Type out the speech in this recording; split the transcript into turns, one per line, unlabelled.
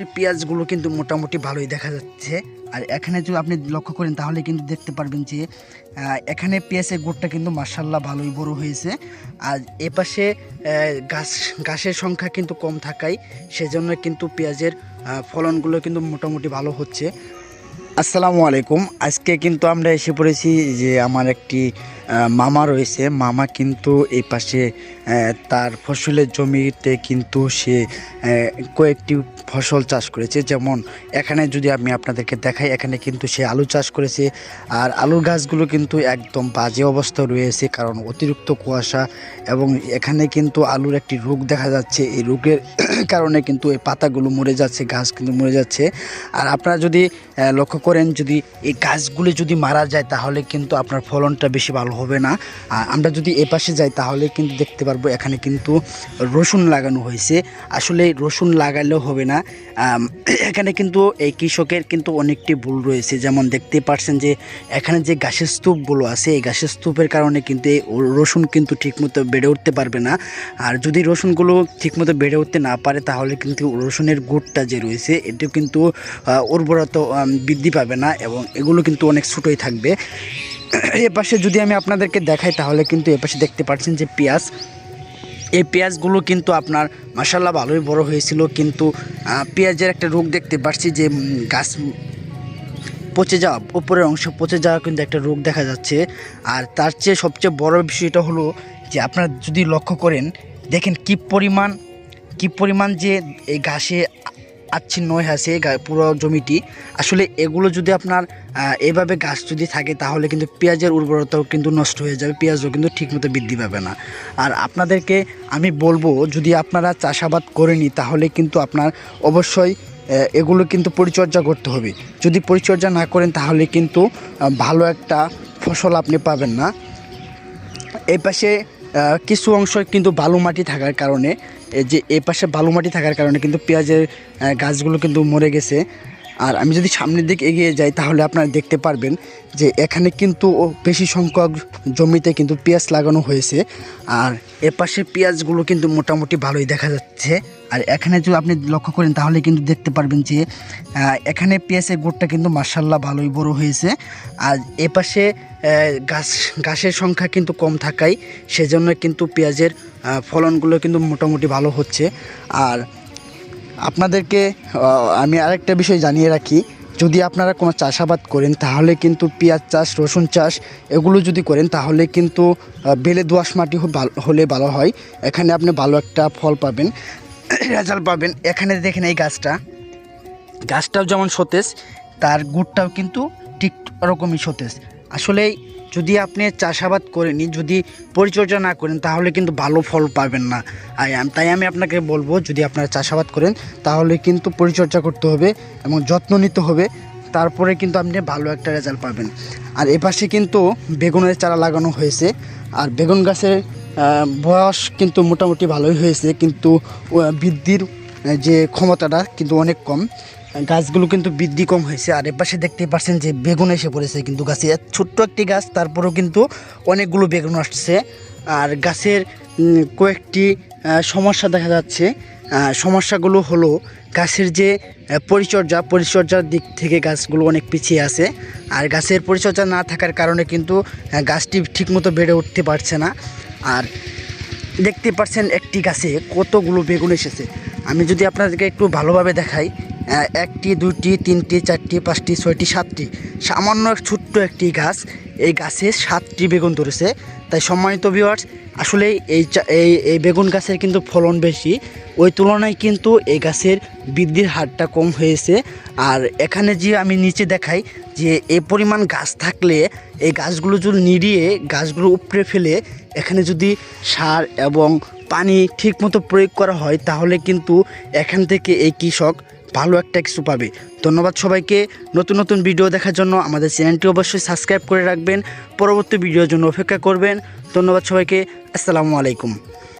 সে পেঁয়াজগুলো কিন্তু মোটামুটি ভালোই দেখা যাচ্ছে। আর এখানে যদি আপনি লক্ষ্য করেন তাহলে কিন্তু দেখতে পারবেন যে এখানে পেঁয়াজের গোটটা কিন্তু মাশাআল্লাহ ভালোই বড় হয়েছে। আর এপাশে গাছের সংখ্যা কিন্তু কম থাকায় সেজন্য কিন্তু পেঁয়াজের ফলনগুলো কিন্তু মোটামুটি ভালো হচ্ছে। আসসালামু আলাইকুম। আজকে কিন্তু আমরা এসে পড়েছি যে আমার একটি মামা রয়েছে। মামা কিন্তু এই পাশে তার ফসলের জমিতে কিন্তু সে কয়েকটি ফসল চাষ করেছে। যেমন এখানে যদি আমি আপনাদেরকে দেখাই, এখানে কিন্তু সে আলু চাষ করেছে। আর আলুর গাছগুলো কিন্তু একদম বাজে অবস্থা রয়েছে, কারণ অতিরিক্ত কুয়াশা এবং এখানে কিন্তু আলুর একটি রোগ দেখা যাচ্ছে। এই রোগের কারণে কিন্তু এই পাতাগুলো মরে যাচ্ছে, গাছ কিন্তু মরে যাচ্ছে। আর আপনারা যদি লক্ষ্য করেন, যদি এই গাছগুলি যদি মারা যায় তাহলে কিন্তু আপনার ফলনটা বেশি ভালো হবে না। আর আমরা যদি এ পাশে যাই তাহলে কিন্তু দেখতে পারবো এখানে কিন্তু রসুন লাগানো হয়েছে। আসলে রসুন লাগালেও হবে না, এখানে কিন্তু এই কৃষকের কিন্তু অনেকটি ভুল রয়েছে। যেমন দেখতে পাচ্ছেন যে এখানে যে গাছের স্তূপগুলো আছে, এই গাছের স্তূপের কারণে কিন্তু এই রসুন কিন্তু ঠিকমতো বেড়ে উঠতে পারবে না। আর যদি রসুনগুলো ঠিকমতো বেড়ে উঠতে না পারে তাহলে কিন্তু রসুনের গুড়টা যে রয়েছে এটিও কিন্তু উর্বরতা বৃদ্ধি পাবে না এবং এগুলো কিন্তু অনেক ছোটোই থাকবে। এপাশে যদি আমি আপনাদেরকে দেখাই তাহলে কিন্তু এপাশে দেখতে পাচ্ছেন যে পেঁয়াজ, এই পেঁয়াজগুলো কিন্তু আপনার মাশাআল্লাহ ভালোই বড় হয়েছিল, কিন্তু পেঁয়াজের একটা রোগ দেখতে পাচ্ছি যে গাছ পচে যাওয়া, উপরের অংশ পচে যাওয়া কিন্তু একটা রোগ দেখা যাচ্ছে। আর তার চেয়ে সবচেয়ে বড় বিষয়টা হলো যে আপনারা যদি লক্ষ্য করেন, দেখেন কি পরিমাণ যে এই ঘাসে আচ্ছিন্ন হয়ে আছে পুরো জমিটি। আসলে এগুলো যদি আপনার এভাবে গাছ যদি থাকে তাহলে কিন্তু পেঁয়াজের উর্বরতাও কিন্তু নষ্ট হয়ে যাবে, পেঁয়াজও কিন্তু ঠিকমতো বৃদ্ধি পাবে না। আর আপনাদেরকে আমি বলবো, যদি আপনারা চাষাবাদ করেনি তাহলে কিন্তু আপনার অবশ্যই এগুলো কিন্তু পরিচর্যা করতে হবে। যদি পরিচর্যা না করেন তাহলে কিন্তু ভালো একটা ফসল আপনি পাবেন না। এই পাশে কিছু অংশ কিন্তু বালু মাটি থাকার কারণে, যে এই পাশে বালু মাটি থাকার কারণে কিন্তু পেঁয়াজের গাছগুলো কিন্তু মরে গেছে। আর আমি যদি সামনের দিকে এগিয়ে যাই তাহলে আপনারা দেখতে পারবেন যে এখানে কিন্তু বেশি সংখ্যক জমিতে কিন্তু পেঁয়াজ লাগানো হয়েছে। আর এপাশে পেঁয়াজগুলো কিন্তু মোটামুটি ভালোই দেখা যাচ্ছে। আর এখানে যদি আপনি লক্ষ্য করেন তাহলে কিন্তু দেখতে পারবেন যে এখানে পেঁয়াজের গোটটা কিন্তু মাশাআল্লাহ ভালোই বড় হয়েছে। আর এপাশে গাছের সংখ্যা কিন্তু কম থাকায় সেজন্য কিন্তু পেঁয়াজের ফলনগুলো কিন্তু মোটামুটি ভালো হচ্ছে। আর আপনাদেরকে আমি আরেকটা বিষয় জানিয়ে রাখি, যদি আপনারা কোনো চাষাবাদ করেন তাহলে কিন্তু পেঁয়াজ চাষ, রসুন চাষ এগুলো যদি করেন তাহলে কিন্তু বেলে দোআঁশ মাটি হলে ভালো হয়। এখানে আপনি ভালো একটা ফল পাবেন, রেজাল্ট পাবেন। এখানে দেখেন এই গাছটাও যেমন সতেজ, তার গুড়টাও কিন্তু ঠিক ওরকমই সতেজ। আসলে যদি আপনি চাষাবাদ করেনি, যদি পরিচর্যা না করেন তাহলে কিন্তু ভালো ফল পাবেন না। তাই আমি আপনাকে বলবো, যদি আপনারা চাষাবাদ করেন তাহলে কিন্তু পরিচর্যা করতে হবে এবং যত্ন নিতে হবে, তারপরে কিন্তু আপনি ভালো একটা রেজাল্ট পাবেন। আর এপাশে কিন্তু বেগুনের চারা লাগানো হয়েছে। আর বেগুন গাছের বয়স কিন্তু মোটামুটি ভালোই হয়েছে, কিন্তু বৃদ্ধির যে ক্ষমতাটা কিন্তু অনেক কম, গাছগুলো কিন্তু বৃদ্ধি কম হয়েছে। আর এপাশে দেখতে পাচ্ছেন যে বেগুন এসে পড়েছে কিন্তু গাছে, ছোট্ট একটি গাছ তারপরেও কিন্তু অনেকগুলো বেগুন আসছে। আর গাছের কয়েকটি সমস্যা দেখা যাচ্ছে। সমস্যাগুলো হলো গাছের যে পরিচর্যার দিক থেকে গাছগুলো অনেক পিছিয়ে আছে। আর গাছের পরিচর্যা না থাকার কারণে কিন্তু গাছটি ঠিকমতো বেড়ে উঠতে পারছে না। আর দেখতে পাচ্ছেন একটি গাছে কতগুলো বেগুন এসেছে। আমি যদি আপনাদেরকে একটু ভালোভাবে দেখাই, একটি, দুইটি, তিনটি, চারটি, পাঁচটি, ছয়টি, সাতটি, সামান্য ছোট্ট একটি গাছ, এই গাছে 7টি বেগুন ধরেছে। তাই সম্মানিত ভিউয়ার্স, আসলে এই বেগুন গাছের কিন্তু ফলন বেশি, ওই তুলনায় কিন্তু এই গাছের বৃদ্ধির হারটা কম হয়েছে। আর এখানে যে আমি নিচে দেখাই যে এই পরিমাণ গাছ থাকলে এই গাছগুলো যদি নিড়িয়ে গাছগুলো উপড়ে ফেলে এখানে যদি সার এবং পানি ঠিকমতো প্রয়োগ করা হয় তাহলে কিন্তু এখান থেকে এই কৃষক ভালো একটা কিছু পাবে। ধন্যবাদ সবাইকে। নতুন নতুন ভিডিও দেখার জন্য আমাদের চ্যানেলটি অবশ্যই সাবস্ক্রাইব করে রাখবেন, পরবর্তী ভিডিওর জন্য অপেক্ষা করবেন। ধন্যবাদ সবাইকে। আসসালামু আলাইকুম।